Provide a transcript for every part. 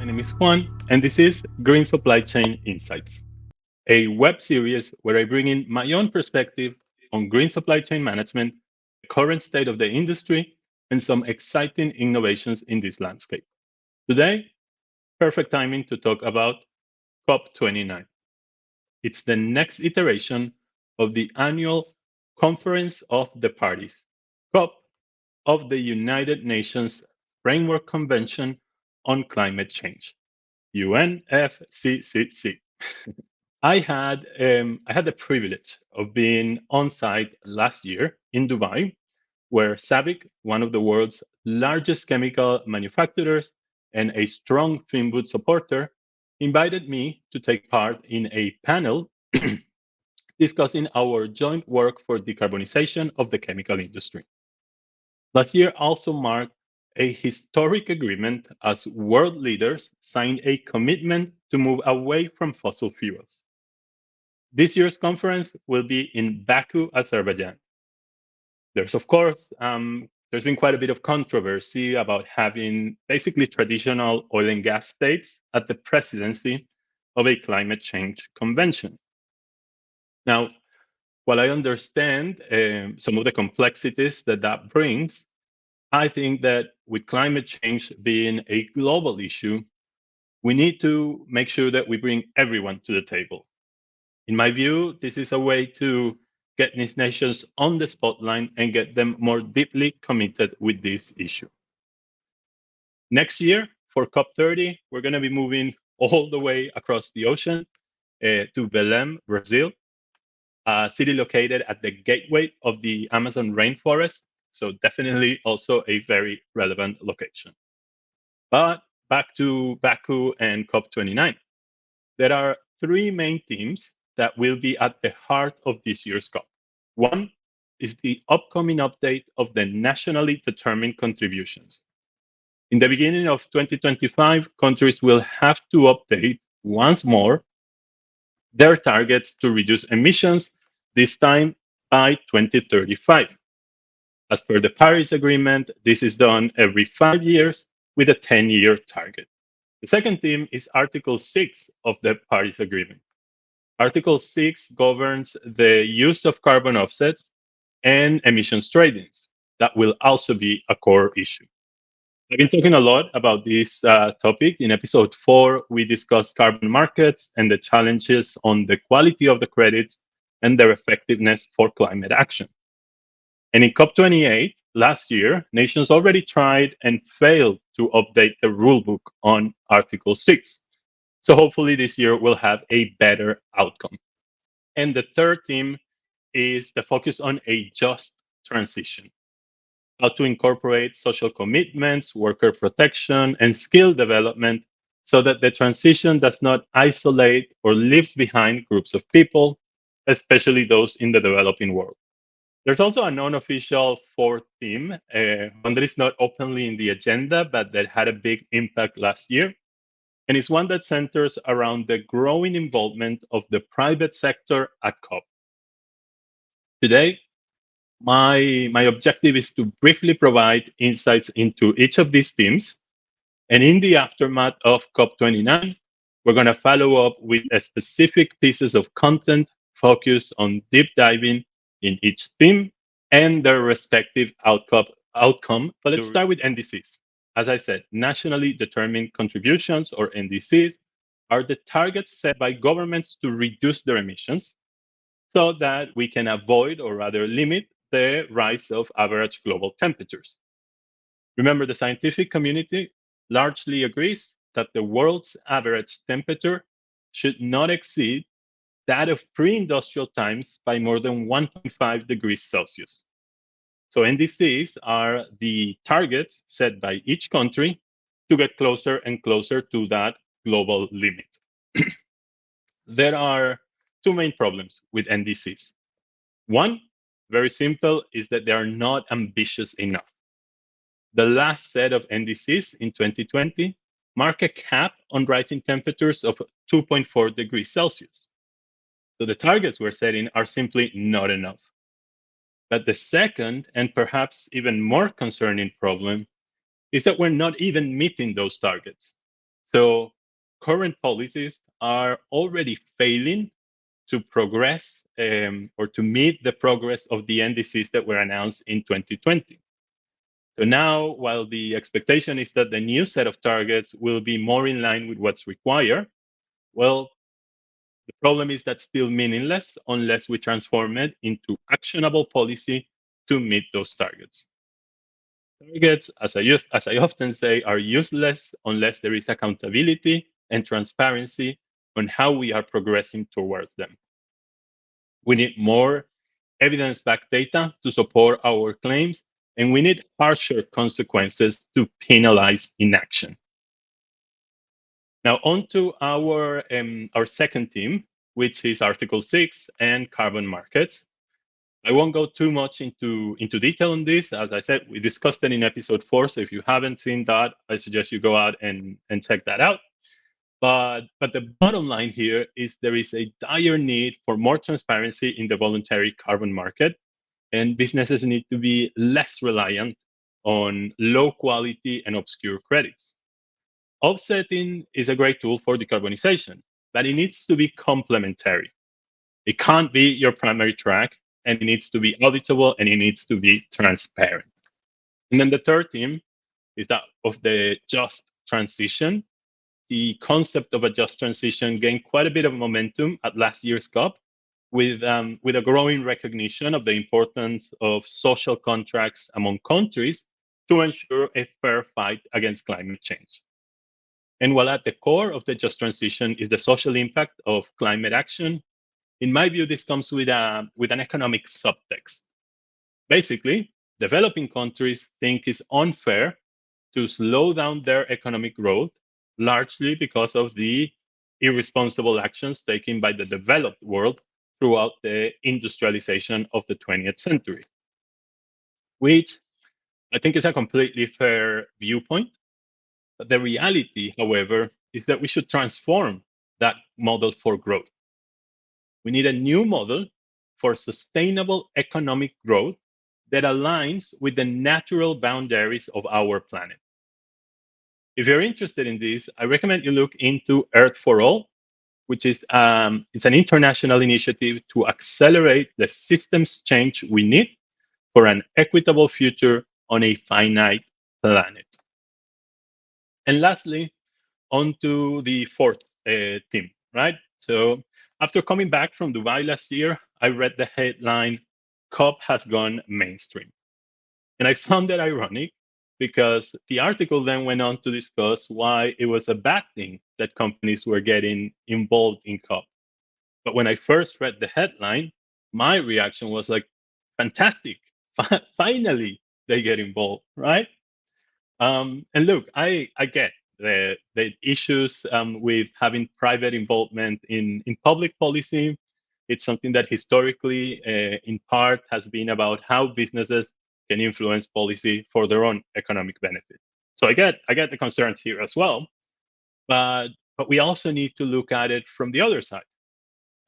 name is Juan, and this is Green Supply Chain Insights, a web series where I bring in my own perspective on green supply chain management, the current state of the industry, and some exciting innovations in this landscape. Today, perfect timing to talk about COP29. It's the next iteration of the annual Conference of the Parties, COP of the United Nations Framework Convention on Climate Change, UNFCCC. I had the privilege of being on site last year in Dubai, where SABIC, one of the world's largest chemical manufacturers and a strong Finwood supporter, invited me to take part in a panel discussing our joint work for decarbonization of the chemical industry. Last year also marked a historic agreement as world leaders signed a commitment to move away from fossil fuels. This year's conference will be in Baku, Azerbaijan. There's been quite a bit of controversy about having basically traditional oil and gas states at the presidency of a climate change convention. Now, while I understand some of the complexities that brings, I think that with climate change being a global issue, we need to make sure that we bring everyone to the table. In my view, this is a way to get these nations on the spotlight and get them more deeply committed with this issue. Next year, for COP30, we're going to be moving all the way across the ocean to Belém, Brazil, a city located at the gateway of the Amazon rainforest. So definitely also a very relevant location. But back to Baku and COP29. There are three main themes that will be at the heart of this year's COP. One is the upcoming update of the nationally determined contributions. In the beginning of 2025, countries will have to update once more their targets to reduce emissions, this time by 2035. As per the Paris Agreement, this is done every 5 years with a 10-year target. The second theme is Article 6 of the Paris Agreement. Article 6 governs the use of carbon offsets and emissions tradings. That will also be a core issue. I've been talking a lot about this topic. In episode 4, we discussed carbon markets and the challenges on the quality of the credits and their effectiveness for climate action. And in COP28 last year, nations already tried and failed to update the rulebook on Article 6. So hopefully this year we'll have a better outcome. And the third theme is the focus on a just transition. How to incorporate social commitments, worker protection, and skill development so that the transition does not isolate or leaves behind groups of people, especially those in the developing world. There's also a non-official fourth theme, one that is not openly in the agenda, but that had a big impact last year. And it's one that centers around the growing involvement of the private sector at COP. Today, my objective is to briefly provide insights into each of these themes. And in the aftermath of COP29, we're going to follow up with specific pieces of content focused on deep diving in each theme and their respective outcome. But let's start with NDCs. As I said, nationally determined contributions, or NDCs, are the targets set by governments to reduce their emissions so that we can avoid, or rather limit, the rise of average global temperatures. Remember, the scientific community largely agrees that the world's average temperature should not exceed that of pre-industrial times by more than 1.5 degrees Celsius. So NDCs are the targets set by each country to get closer and closer to that global limit. There are two main problems with NDCs. One, very simple, is that they are not ambitious enough. The last set of NDCs in 2020 mark a cap on rising temperatures of 2.4 degrees Celsius. So the targets we're setting are simply not enough. But the second, and perhaps even more concerning problem, is that we're not even meeting those targets. So current policies are already failing to progress or to meet the progress of the NDCs that were announced in 2020. So now, while the expectation is that the new set of targets will be more in line with what's required, well, the problem is that's still meaningless unless we transform it into actionable policy to meet those targets. Targets, as I often say, are useless unless there is accountability and transparency on how we are progressing towards them. We need more evidence-backed data to support our claims, and we need harsher consequences to penalize inaction. Now, on to our second theme, which is Article 6 and carbon markets. I won't go too much into detail on this. As I said, we discussed it in episode 4. So if you haven't seen that, I suggest you go out and check that out. But the bottom line here is there is a dire need for more transparency in the voluntary carbon market, and businesses need to be less reliant on low quality and obscure credits. Offsetting is a great tool for decarbonization, but it needs to be complementary. It can't be your primary track, and it needs to be auditable, and it needs to be transparent. And then the third theme is that of the just transition. The concept of a just transition gained quite a bit of momentum at last year's COP, with a growing recognition of the importance of social contracts among countries to ensure a fair fight against climate change. And while at the core of the just transition is the social impact of climate action, in my view, this comes with an economic subtext. Basically, developing countries think it's unfair to slow down their economic growth, largely because of the irresponsible actions taken by the developed world throughout the industrialization of the 20th century, which I think is a completely fair viewpoint. But the reality, however, is that we should transform that model for growth. We need a new model for sustainable economic growth that aligns with the natural boundaries of our planet. If you're interested in this, I recommend you look into Earth for All, which is it's an international initiative to accelerate the systems change we need for an equitable future on a finite planet. And lastly, on to the fourth theme, right? So after coming back from Dubai last year, I read the headline, COP has gone mainstream. And I found that ironic because the article then went on to discuss why it was a bad thing that companies were getting involved in COP. But when I first read the headline, my reaction was like, fantastic, finally they get involved, right? And look, I get the issues with having private involvement in public policy. It's something that historically, in part, has been about how businesses can influence policy for their own economic benefit. So I get the concerns here as well, but we also need to look at it from the other side.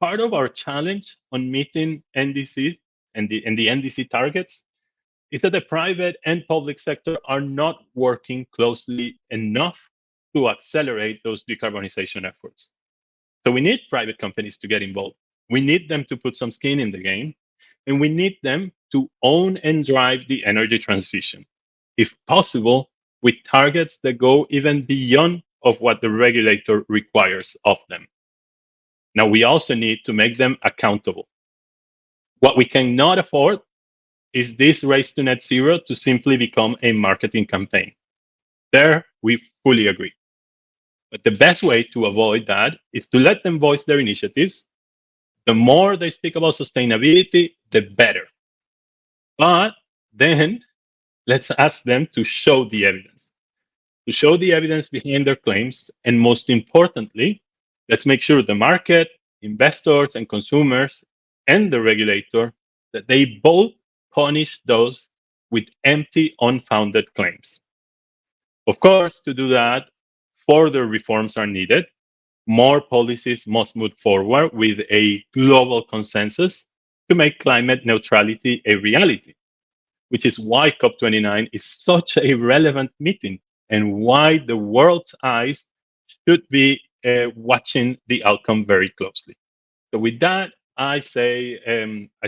Part of our challenge on meeting NDCs and the NDC targets is that the private and public sector are not working closely enough to accelerate those decarbonization efforts. So we need private companies to get involved. We need them to put some skin in the game, and we need them to own and drive the energy transition, if possible, with targets that go even beyond of what the regulator requires of them. Now, we also need to make them accountable. What we cannot afford is this race to net zero to simply become a marketing campaign. There, we fully agree. But the best way to avoid that is to let them voice their initiatives. The more they speak about sustainability, the better. But then let's ask them to show the evidence, behind their claims. And most importantly, let's make sure the market, investors, and consumers, and the regulator, that they both punish those with empty, unfounded claims. Of course, to do that, further reforms are needed. More policies must move forward with a global consensus to make climate neutrality a reality, which is why COP29 is such a relevant meeting and why the world's eyes should be watching the outcome very closely. So with that, I say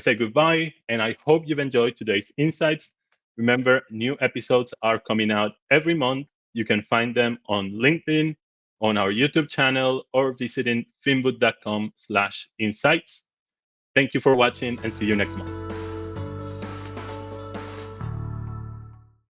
goodbye, and I hope you've enjoyed today's insights. Remember, new episodes are coming out every month. You can find them on LinkedIn, on our YouTube channel, or visiting finboot.com/insights. Thank you for watching, and see you next month.